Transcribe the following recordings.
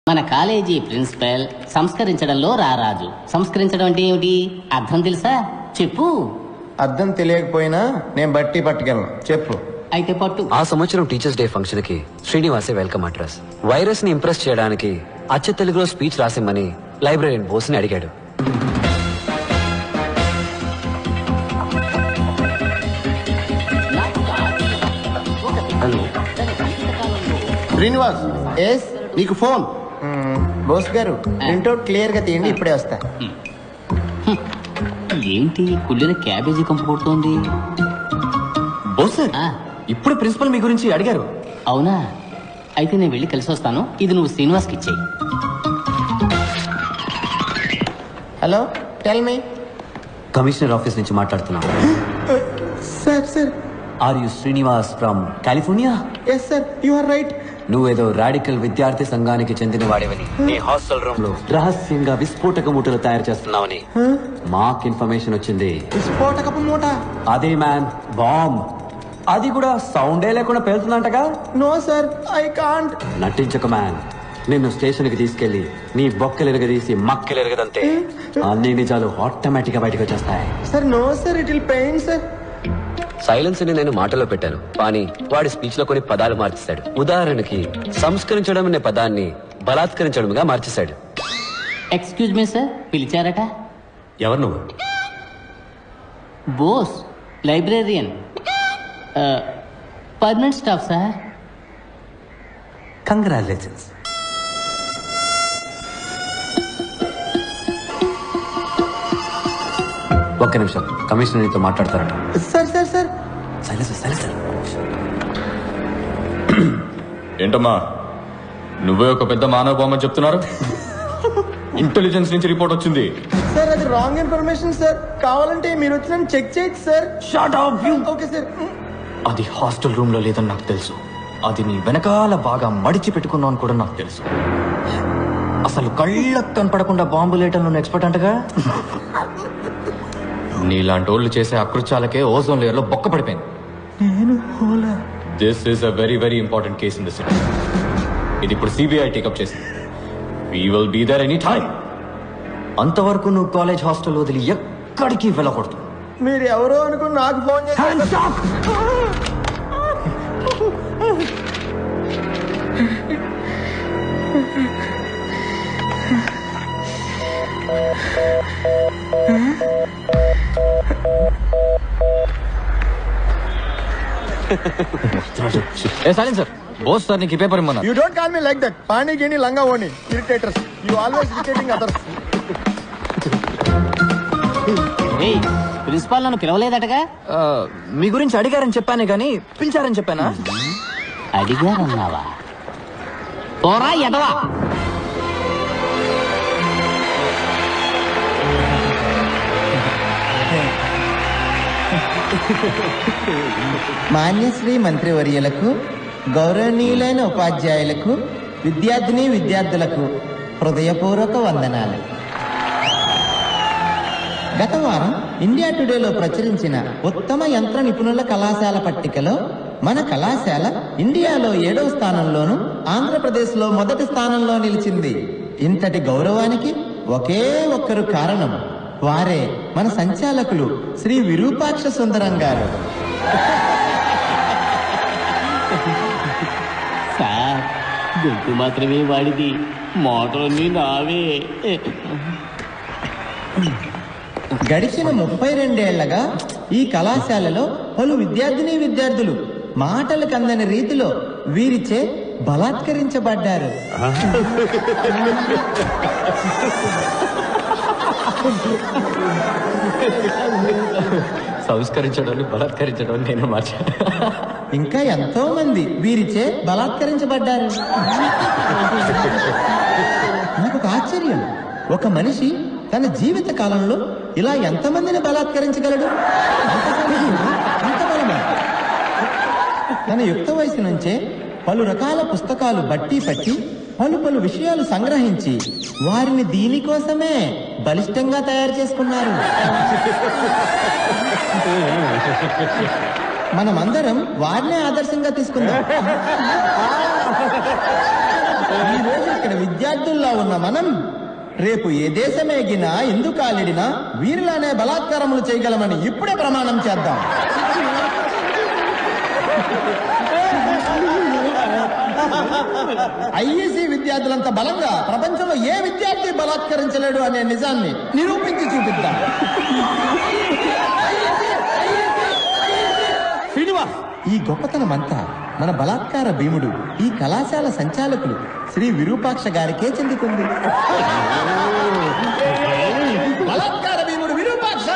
మన college principal సంస్కరించడంలో రారాజు. సంస్కరించడం అంటే ఏమిటి? అర్థం తెలుసా? చెప్పు. అర్థం తెలియకపోయినా నేను బట్టి పట్టుకెళ్ళను. చెప్పు. అయితే పట్టు. ఆ సంవత్సరం టీచర్స్ డే ఫంక్షన్ కి శ్రీనివాసే వెల్కమ్ అడ్రస్. వైరస్ ని ఇంప్రెస్ చేయడానికి అచ్చ తెలుగులో స్పీచ్ రాసిమ్మని లైబ్రరీన్ బోస్ ని అడిగాడు. హలో శ్రీనివాస్. ఎస్. నీకు ఫోన్. బోస్ గారు ప్రింట్అవుట్ క్లియర్ గా తీయండి, ఇప్పుడే వస్తా. ఏంటి కుళ్ళిన క్యాబేజీ కంపు కొడుతోంది? బోస్ సార్, ఇప్పుడు ప్రిన్సిపల్ మీ గురించి అడిగారు. అవునా? అయితే నేను వెళ్ళి కలిసి వస్తాను. ఇది నువ్వు శ్రీనివాస్కి ఇచ్చేయి. Hello, tell me. Commissioner office నుంచి మాట్లాడుతున్నా. Sir sir. Are you Srinivas from California? Yes sir, you are right. నువ్వేదో రాడికల్ విద్యార్థి సంఘానికి చెందిన వాడివని, నీ హాస్టల్ రూమ్ లో రహస్యంగా విస్ఫోటక మూటలు తయారు చేస్తున్నావని మాకు ఇన్ఫర్మేషన్ వచ్చింది. విస్ఫోటకపు మూట? అదే మ్యాన్, బాంబ్. అది కూడా సౌండే లేకుండా పేలుతుందంటగా. No sir, I can't. నటించక మ్యాన్. నిన్ను స్టేషన్ కి తీసుకెళ్లి నీ బొక్కలు ఎరగదీసి మక్కలు ఎరగదంతే అన్ని నిజాలు ఆటోమేటిక్ గా బయటకు వచ్చేస్తాయి. Sir no sir, it will pain sir. Silence ని నేను మాటలో పెట్టాను, కానీ వాడి స్పీచ్ లో కొన్ని పదాలు మార్చేశాడు. ఉదాహరణకి సంస్కరించడం అనే పదాన్ని బలాత్కరించడంగా మార్చేశాడు. ఎక్స్క్యూజ్ మీ సార్, పిలిచారట? ఎవరు నువ్వు? Bose, librarian, permanent staff sir. Congratulations. ఒక్క నిమిషం, కమిషనర్ నీతో మాట్లాడతారట. Sir sir sir. సైలెన్స్. ఏంటమ్మా, నువ్వే ఒక పెద్ద మానవ బొమ్మ చెప్తున్నారు? ఇంటెలిజెన్స్ నుంచి రిపోర్ట్ వచ్చింది. సార్ అది రాంగ్ ఇన్ఫర్మేషన్ సార్. కావాలంటే మీరు వచ్చి చెక్ చేయొచ్చు sir. Shut up you. Okay sir. అది హాస్టల్ రూమ్ లో లేదని నాకు తెలుసు. అది నీ వెనకాల బాగా మడిచి పెట్టుకున్నావు అని కూడా నాకు తెలుసు. అసలు కళ్ళకు కనపడకుండా బాంబు లేటంలో ఎక్స్పర్ట్ అంటగా. నీలాంటి వాళ్ళు చేసే అకృత్యాలకే ఓజోన్ లేయర్ లో బొక్క పడిపోయింది. This is a very very important case in the city. ఇది ఇప్పుడు సిబిఐ టేకప్ చేసింది. We will be there any time. అంతవరకు నువ్వు కాలేజ్ హాస్టల్ వదిలి ఎక్కడికి వెళ్ళకూడదు. మీరు ఎవరో అనుకుని నాకు ఫోన్ చేశారు. సార్, బోస్ సార్ నీకు ఈ పేపర్ ఇమ్మన్నా. You don't call me like that. Pani గిని లంగా ఓని irritators. You always irritating others. Principal నన్ను పిలవలేదటగా? మీ గురించి అడిగారని చెప్పానే గానీ పిలిచారని చెప్పానా? అడిగారన్నావా? పోరా ఎదవా. మాన్యశ్రీ మంత్రివర్యులకు, గౌరవనీయులైన ఉపాధ్యాయులకు, విద్యార్థులకు హృదయపూర్వక వందనాలు. గత వారం ఇండియా టుడేలో ప్రచురించిన ఉత్తమ యంత్ర నిపుణుల కళాశాల పట్టికలో మన కళాశాల ఇండియాలో 7వ స్థానంలోను, ఆంధ్రప్రదేశ్లో మొదటి స్థానంలో నిలిచింది. ఇంతటి గౌరవానికి ఒకే ఒక్కరు కారణం. వారే మన సంచాలకులు శ్రీ విరూపాక్ష సుందరం గారు. సార్, గొంతు మాత్రమే వాడిది, మోటార్ని నావే. గడిచిన 32 ఏళ్లగా ఈ కళాశాలలో పలు విద్యార్థులు మాటలకు అందని రీతిలో వీరిచే బలాత్కరించబడ్డారు. సంస్కరించడాన్ని బలాత్కరించడం నేను మార్చా. ఇంకా ఎంతో మంది వీరిచే బలాత్కరించబడ్డారు. నాకు ఒక ఆశ్చర్యం. ఒక మనిషి తన జీవిత కాలంలో ఇలా ఎంతమందిని బలాత్కరించగలడు? అంత బలమా? తన యుక్త వయసు నుంచే పలు రకాల పుస్తకాలు బట్టి పట్టి పలు విషయాలు సంగ్రహించి వారిని దీనికోసమే బలిష్టంగా తయారు చేసుకున్నారు. మనమందరం వారినే ఆదర్శంగా తీసుకుందాం. ఈ రోజు ఇక్కడ విద్యార్థుల్లో ఉన్న మనం రేపు ఏ దేశమేగినా ఎందుకాలిడినా వీరిలానే బలాత్కారములు చేయగలమని ఇప్పుడే ప్రమాణం చేద్దాం. ఐఈసీ విద్యార్థులంత బలంగా ప్రపంచంలో ఏ విద్యార్థి బలాత్కరించలేడు అనే నిజాన్ని నిరూపించి చూపిద్దాం. ఈ గొప్పతనమంతా మన బలాత్కార భీముడు ఈ కళాశాల సంచాలకులు శ్రీ విరూపాక్ష గారికే చెందుతుంది. బలాత్కార భీముడు విరూపాక్ష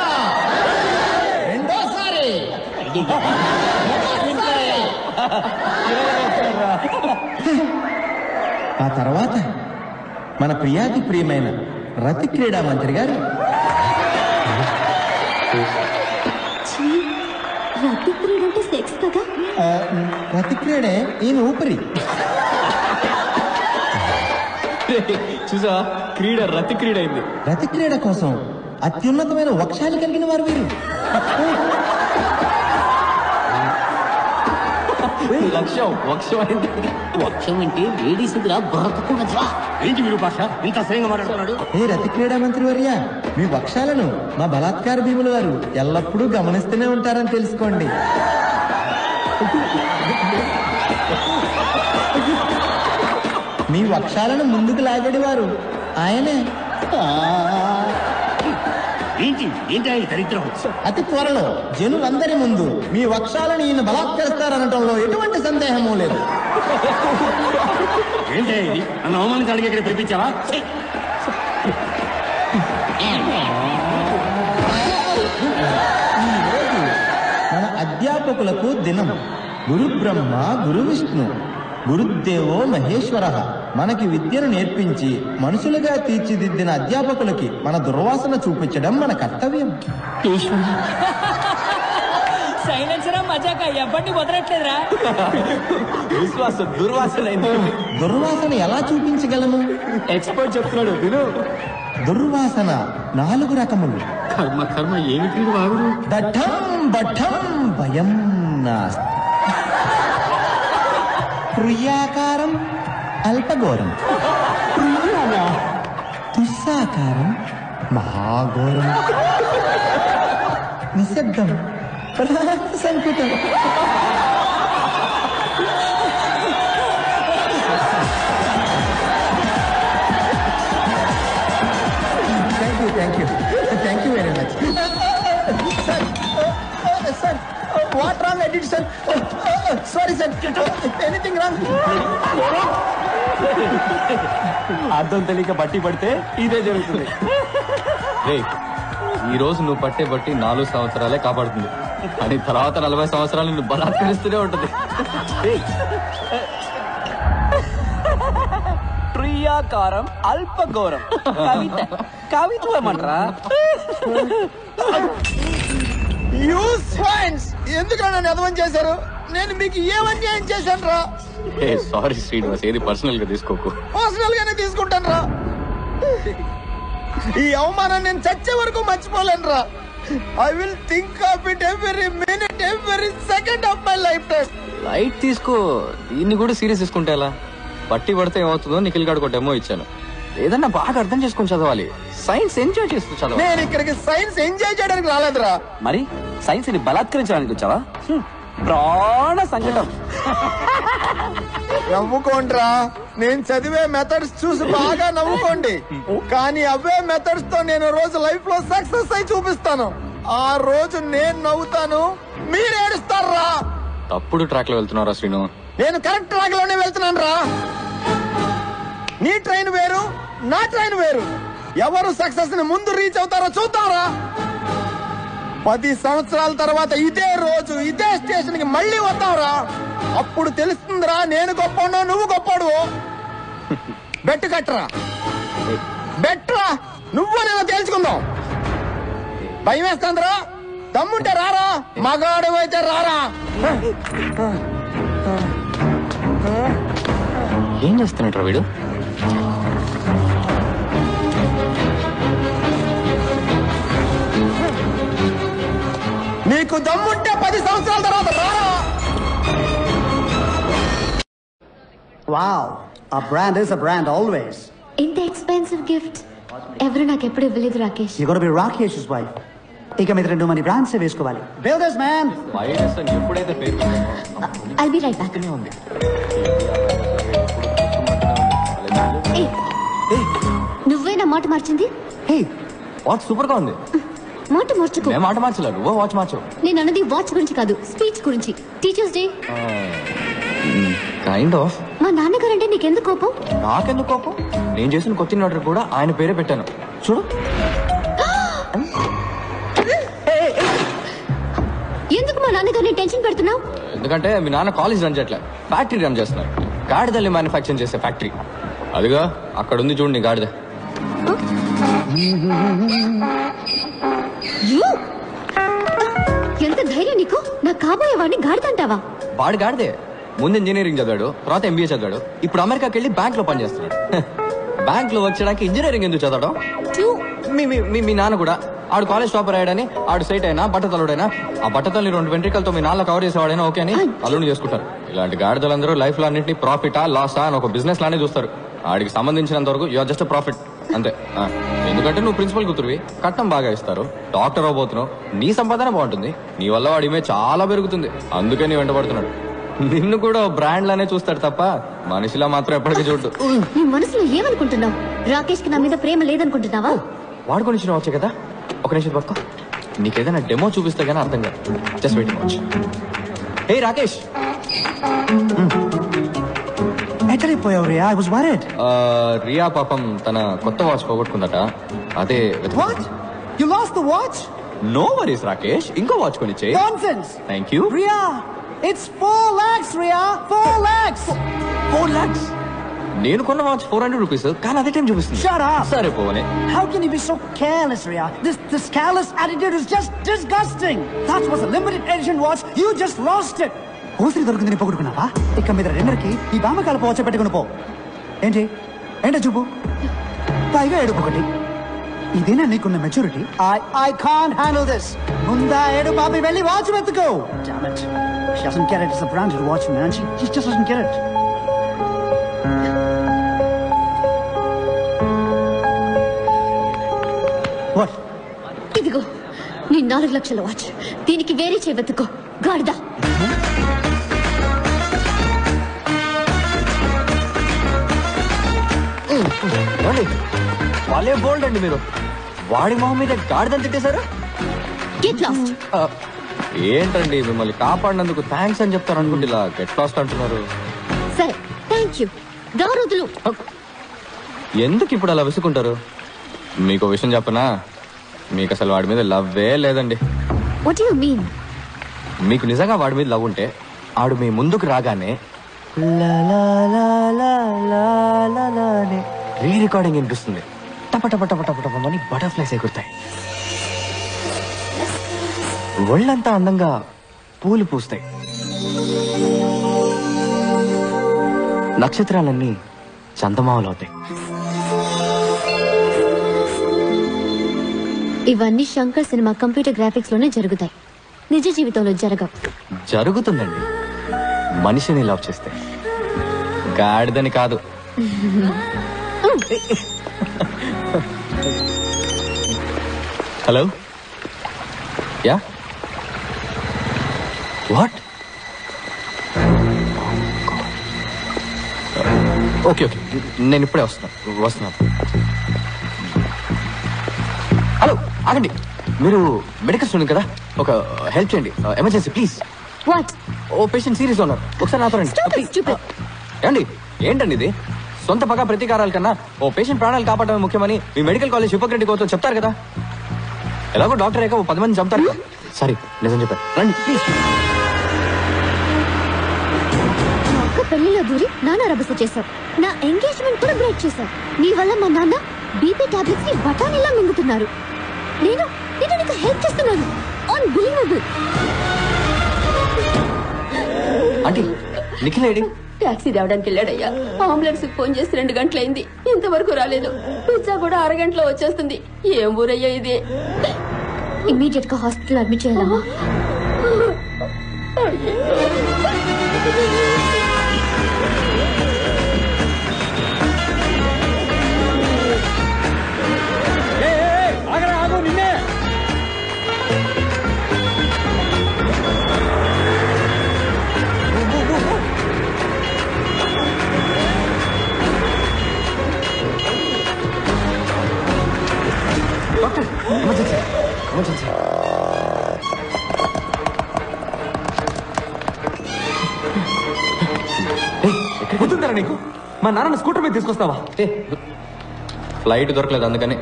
రెండోసారి. ఆ తర్వాత మన ప్రియాతి ప్రియమైన రతి క్రీడా మంత్రి గారు రతి క్రీడ అంటే సెక్స్ కదా? రతి క్రీడే ఈయన ఊపిరి. చూసా క్రీడ రతి క్రీడ అయింది. రతి క్రీడ కోసం అత్యున్నతమైన వక్షాలు కలిగిన వారు వీరు. లక్ష్యం వక్షం అయింది. వక్షం అంటే లేడీసుగా బ్రతకూడదురా. ఏంటి విరూపాక్ష ఇంత అసహ్యంగా మాట్లాడుతున్నాడు? ఏ రతి క్రీడా మంత్రి వర్య, మీ వక్షాలను మా బలాత్కార భీములు గారు ఎల్లప్పుడూ గమనిస్తూనే ఉంటారని తెలుసుకోండి. మీ వక్షాలను ముందుకు లాగడి వారు ఆయనే. ఏంటి ఏంటి ఆయన దరిద్రం? అతి త్వరలో జనులందరి ముందు మీ వక్షాలను ఈయన బలాత్కరిస్తారనటంలో ఎటువంటి సందేహమూ లేదు. ఏంటి ఇది? నన్ను అవమానించడానికి ఇక్కడ పిలిపించావా? ఈరోజు మన అధ్యాపకులకు దినం. గురు బ్రహ్మ గురు విష్ణు గురుదేవో మహేశ్వర. మనకి విద్యను నేర్పించి మనుషులుగా తీర్చిదిద్దిన అధ్యాపకులకి మన దుర్వాసన చూపించడం మన కర్తవ్యం. సైలెన్సరా మజాక ఎవరిని వదలట్లేదురా. విశ్వాసం దుర్వాసన అయింది. దుర్వాసన ఎలా చూపించగలము? ఎక్స్పర్ట్ చెప్తున్నాడు విను. దుర్వాసన 4 రకములు. కర్మ కర్మ ఏమిటి వాగుడు? దఠం బఠం భయం నాస్తి. ప్రియాకారం అల్పఘోరం, దుస్సాకారం మహాఘోరం, నిశ్శబ్దం సంకుటం. Thank you very much sir. Sir what wrong edit sir? Sorry sir, anything wrong? అర్థం తెలియక బట్టి పడితే ఇదే జరుగుతుంది. ఈ రోజు నువ్వు పట్టే బట్టి 4 సంవత్సరాలే కాపాడుతుంది, అని తర్వాత 40 సంవత్సరాలు నువ్వు బలాత్కరిస్తూనే ఉంటుంది. ప్రియాకారం అల్పఘోరం కవిత కవిత్వం అంటారా? ఎందుకు నన్ను అధవం చేశారు? నేను మీకు ఏమన్యాయం చేశాను రా? సారీ శ్రీనివాస్, ఏది పర్సనల్ గా తీసుకోకు. పర్సనల్ గానే తీసుకుంటాను రా. ఈ అవమానం నేను చచ్చే వరకు మర్చిపోలేను రా. I will think of it every minute, every second of my life time. Light తీసుకో, దీన్ని కూడా సీరియస్ తీసుకుంటే ఎలా? పట్టి పడితే ఏమవుతుందో నిఖిల్ గారు ఒక డెమో ఇచ్చాను. ఏదన్నా బాగా అర్థం చేసుకుని చదవాలి. సైన్స్ ఎంజాయ్ చేస్తూ చదవాలి. నేను ఇక్కడికి సైన్స్ ఎంజాయ్ చేయడానికి రాలేదురా. మరి సైన్స్ ని బలాత్కరించడానికి వచ్చావా? ప్రాణ సంకటం. నవ్వుకోండిరా. నేను చదివే మెథడ్స్ చూసి బాగా నవ్వుకోండి. కానీ అవే మెథడ్స్ తో నేను రోజు లైఫ్ లో సక్సెస్ అయి చూపిస్తాను. ఆ రోజు నేను నవ్వుతాను, మీరు ఏడుస్తారా? తప్పుడు ట్రాక్ లో వెళ్తున్నారా శ్రీను? నేను కరెక్ట్ ట్రాక్ లోనే వెళ్తున్నాను రా. నీ ట్రైన్ వేరు, నా ట్రైన్ వేరు. ఎవరు సక్సెస్ ని ముందు రీచ్ అవుతారో చూద్దాంరా. 10 సంవత్సరాల తర్వాత ఇదే రోజు ఇదే స్టేషన్ కి మళ్ళీ వద్దాంరా. అప్పుడు తెలుస్తుందిరా నేను గొప్పనో నువ్వు గొప్పడు. బెట్టు కట్టరా, బెట్రా. నువ్వు నేను తేల్చుకుందాం. భయం వేస్తుందిరా. దమ్ముంటే రారా, మగాడు అయితే రారా. ఏం చేస్తున్నట్రా వీడు? నీకు దమ్ముంటే 10 సంవత్సరాల తర్వాత రారా. Wow, A brand is a brand always. ఇంత ఎక్స్పెన్సివ్ గిఫ్ట్ ఎవరు నాకు ఎప్పుడు ఇవ్వలేదు Rakesh. You got to be Rakesh's wife. ఇక మీద 2 మంది బ్రాండ్స్ వేసుకోవాలి. Builders man. వైరస్ అని ఎప్పుడైతే పేరు I'll be right back. ఉంది. Hey, నువ్వే నా మాట మార్చింది. హే వాచ్ సూపర్ గా ఉంది. మాట మార్చుకో. నేను మాట మార్చలేదు, నువ్వు వాచ్ మార్చు. నేను అన్నది వాచ్ గురించి కాదు, స్పీచ్ గురించి. Teachers day. Kind of. మా నాన్నగారంటే నీకెందుకు కోపం? నాకెందుకు కోపం? నేను చేసిన కొత్త ఆర్డర్ కూడా ఆయన పేరే పెట్టాను. చూడు. ఎందుకు మా నాన్నగారిని టెన్షన్ పెడుతున్నావు? ఎందుకంటే మీ నాన్న కాలేజ్ రన్ చేయట్లే, ఫ్యాక్టరీ రన్ చేస్తున్నారు. గాడిదల్ని మ్యానుఫ్యాక్చరింగ్ చేసే ఫ్యాక్టరీ. అదిగా అక్కడ ఉంది చూడండి గాడిద. ఎంత ధైర్యం నీకు? నా కాబోయే వాడిని గాడిదంటావా? వాడు గాడిదే. ముందు ఇంజనీరింగ్ చదివాడు, తర్వాత ఎంబీఏ చదివాడు, ఇప్పుడు అమెరికాకి వెళ్ళి బ్యాంక్ లో పనిచేస్తున్నాడు. బ్యాంక్ లో వర్క్ చేయడానికి ఇంజనీరింగ్ ఎందుకు చదవడం? మీ నాన్న కూడా ఆడు కాలేజ్ టాపర్ అయ్యాడని, ఆడు సైట్ అయినా బట్టతలుడైనా, ఆ బట్టతల్ని 2 వెంట్రికలతో మీ నాన్న కవర్ చేసేవాడైనా ఓకే అని అల్లుని చేసుకుంటారు. ఇలాంటి గాడిదలందరూ లైఫ్ లో అన్నింటినీ ప్రాఫిటా లాసా అని ఒక బిజినెస్ లానే చూస్తారు. ఆడికి సంబంధించినంత వరకు యూఆర్ జస్ట్ ప్రాఫిట్ అంతే. ఎందుకంటే నువ్వు ప్రిన్సిపల్ కూతురువి, కట్నం బాగా ఇస్తారు, డాక్టర్ అవబోతున్నావు, నీ సంపాదన బాగుంటుంది, నీ వల్ల వాడి ఇమేజ్ చాలా పెరుగుతుంది. అందుకే నీ వెంటబడుతున్నాడు. నిన్ను కూడా బ్రాండ్ లానే చూస్తాడు తప్ప మనిషిలా మాత్రం ఎప్పటికీ చూడు. నీ మనసులో ఏమనుకుంటున్నావు? రాకేష్ కి నా మీద ప్రేమ లేదనుకుంటున్నావా? వాడు కొని వచ్చే కదా. ఒక నిమిషం పట్టుకో, నీకేదైనా డెమో చూపిస్తే గానీ అర్థం కాదు. Just waiting watch. Hey Rakesh, ఎక్కడిపోయావు Ria? I was worried. Ria పాపం తన కొత్త వాచ్ పోగొట్టుకుందట. అదే What? You lost the watch? No worries Rakesh, ఇంకో వాచ్ కొనిచ్చే. Nonsense. Thank you. Ria, it's 4 lakhs, Ria. 4 lakhs. 4 lakhs. నేను కొన్న వాచ్ 400 రూపీస్, కానీ అదే టైం చూపిస్తుంది. Shut up. సరే పోనే. How can you be so careless, Ria? This careless attitude is just disgusting. That was a limited edition watch. You just lost it. ఓసిరి దొరికిందని పొగుడుకున్నావా? ఇక మీద రెండరికి ఈ బామకాల పోవచ్చ పెట్టుకుని పో. ఏంటో చూపు, పైగా ఏడుపు ఒకటి. ఇదేనా నీకున్న maturity? I can't handle this. ముందా ఏడు బాబి వెళ్ళి watch వెతుకో. Damn it. She doesn't get it. It's a branded watch, man. She just doesn't get it. What? ఇదిగో నీ 4 లక్షల వాచ్. దీనికి వేరే చేయి వెతుకో గాడిదా. వాళ్ళే బోల్డ్ అండి మీరు. వాడి మొహం మీద గాడిదని తిట్టేశారు. Get lost. ఏంటండి మిమ్మల్ని కాపాడినందుకు థ్యాంక్స్ అని చెప్తారు అనుకుంటే ఇలా గెట్ లాస్ట్ అంటున్నారు. సరే థ్యాంక్ యూ. దారుదులు ఎందుకు ఇప్పుడు అలా విసుకుంటారు? మీకు విషయం చెప్పనా, మీకు అసలు వాడి మీద లవ్వే లేదండి. What you mean? మీకు నిజంగా వాడి మీద లవ్ ఉంటే ఆడు మీ ముందుకు రాగానే రీ రికార్డింగ్ వినిపిస్తుంది. టప టప టప టప టపమని బటర్ఫ్లైస్ ఎగురుతాయి. ఒళ్ళంతా అందంగా పూలు పూస్తాయి. నక్షత్రాలన్నీ చందమామలు అవుతాయి. ఇవన్నీ శంకర్ సినిమా కంప్యూటర్ గ్రాఫిక్స్ లోనే జరుగుతాయి, నిజ జీవితంలో జరగవు. జరుగుతుందండి, మనిషిని లవ్ చేస్తే, గాడిదని కాదు. Hello, yeah, what? Okay okay, నేను ఇప్పుడే వస్తున్నాను. హలో ఆగండి, మీరు మెడికల్ స్టూడెంట్ కదా, ఒక హెల్ప్ చేయండి, ఎమర్జెన్సీ ప్లీజ్. వాట్? ఓ పేషెంట్ సీరియస్ ఉన్నారు, ఒకసారి నాతో రండి. ఏమండి, ఏంటండి ఇది? సొంత పగ ప్రతీకారాల కన్నా ఓ పేషెంట్ ప్రాణాలు కాపాడమే ముఖ్యమని మీ మెడికల్ కాలేజ్ హిపోక్రటిక్ అవుతూ చెప్తారు కదా. ఎలాగో డాక్టర్ అయ్యాక 10 మంది చంపుతారు. సారీ, నిజం చెప్పారు, రండి ప్లీజ్. ఒక్క పెళ్లిలో దూరి నాన్న రభస చేశావు, నా ఎంగేజ్మెంట్ కూడా బ్రేక్ చేశావు. నీ వల్ల మా నాన్న బీపీ టాబ్లెట్స్ ని బఠానీలా మింగుతున్నారు. నేను నీకు హెల్ప్ చేస్తున్నాను. Unbelievable. Aunty, Nikhil AD? Taxi తేవడానికి వెళ్ళాడయ్యా. అంబులెన్స్ ఫోన్ చేసి 2 గంటలైంది, ఇంతవరకు రాలేదు. పిజ్జా కూడా అరగంటలో వచ్చేస్తుంది. ఏం ఊరయ్యా ఇది? ఇమీడియట్ గా హాస్పిటల్ అడ్మిట్ చేయాలమ్మా. గుర్తుంటారా నీకు? మా నాన్న స్కూటర్ మీద తీసుకొస్తావా? ఫ్లైట్ దొరకలేదు అందుకని.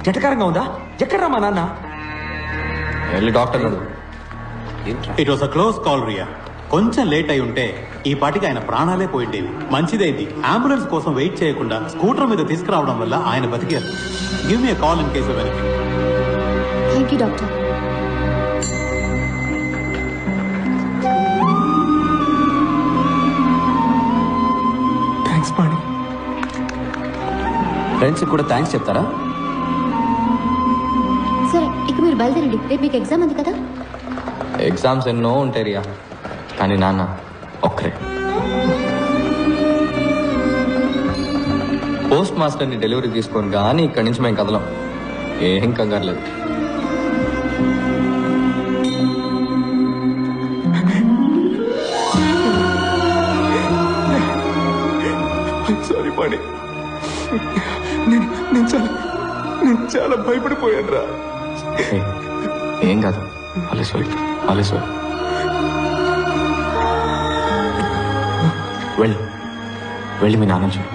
జటకారంగా ఉందా? ఎక్కడ్రా మా నాన్న? వెళ్ళి డాక్టర్ అడుగు. It was a close call Ria. కొంచెం లేట్ అయి ఉంటే ఈ పాటికి ఆయన ప్రాణాలే పోయిండేవి. మంచిదైంది అంబులెన్స్ కోసం వెయిట్ చేయకుండా స్కూటర్ మీద తీసుకురావడం వల్ల ఆయన బతికారు. Give me call in case of anything. Thank you doctor. Thanks Pani. Friends కూడా థ్యాంక్స్ చెప్తారా? సరే ఇక మీరు బయలుదేరండి, రేపు మీకు ఎగ్జామ్ ఉంది కదా. ఎగ్జామ్స్ ఎన్నో ఉంటాయి రియా, కానీ నాన్న ఒక్కరే. పోస్ట్ మాస్టర్ని డెలివరీ తీసుకొని కానీ ఇక్కడి నుంచి మేము కదలం. ఏం కంగారు లేదు. సారీ పాడి, నేను చాలా భయపడిపోయాను రా. ఏం కాదు, అలేశ్వరి అలేశ్వరి. వెళ్ళి మీ నాన్న చూడు.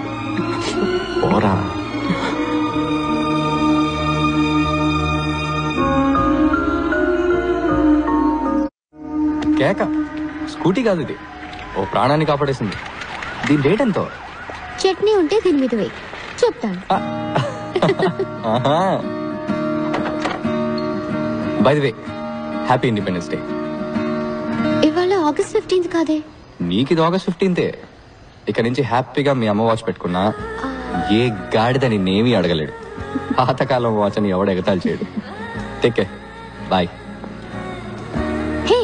ఓరా. కేక స్కూటీ కాదు ఇది, ఓ ప్రాణాన్ని కాపాడేసింది. దీని రేట్ ఎంతో? చట్నీ ఉంటే దీని మీద వేయి, చెప్తాను. By the way, happy independence day. ఇవాళ August 15th కాదే. నీకు ఇది August 15th. ఇక నుంచి హ్యాపీగా మీ అమ్మ వాచ్ పెట్టుకున్నా ఏ గాడిద నిన్నేమీ అడగలేడు. పాతకాలం వాచ్ అని ఎవడ ఎగతాలు చేయడు. Take care, bye. హే,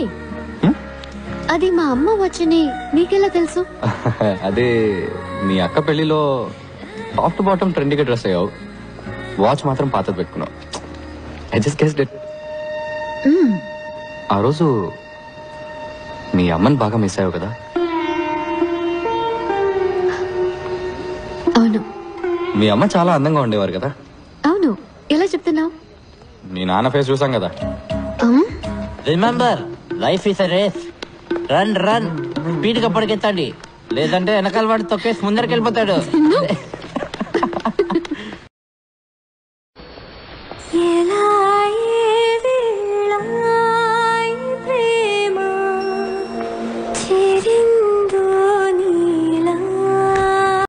అది మా అమ్మ వచ్చని నీకెలా తెలుసు? అదే మీ అక్క పెళ్లిలో టాప్ టు బాటమ్ ట్రెండీగా డ్రెస్ అయ్యావు, వాచ్ మాత్రం పాతది పెట్టుకున్నావు. I just guessed it. ఆ రోజు మీ అమ్మని బాగా మిస్ అయ్యావు కదా? అవును. మీ అమ్మ చాలా అందంగా ఉండేవారు కదా? అవును. ఎలా చెప్తున్నావు? మీ నాన్న ఫేస్ చూసాం కదా. Remember, life is a race. Run run, speed గా పరిగెత్తండి, లేదంటే వెనకాల వాడు తొక్కేసి ముందరికి వెళ్ళిపోతాడు. ప్రేమ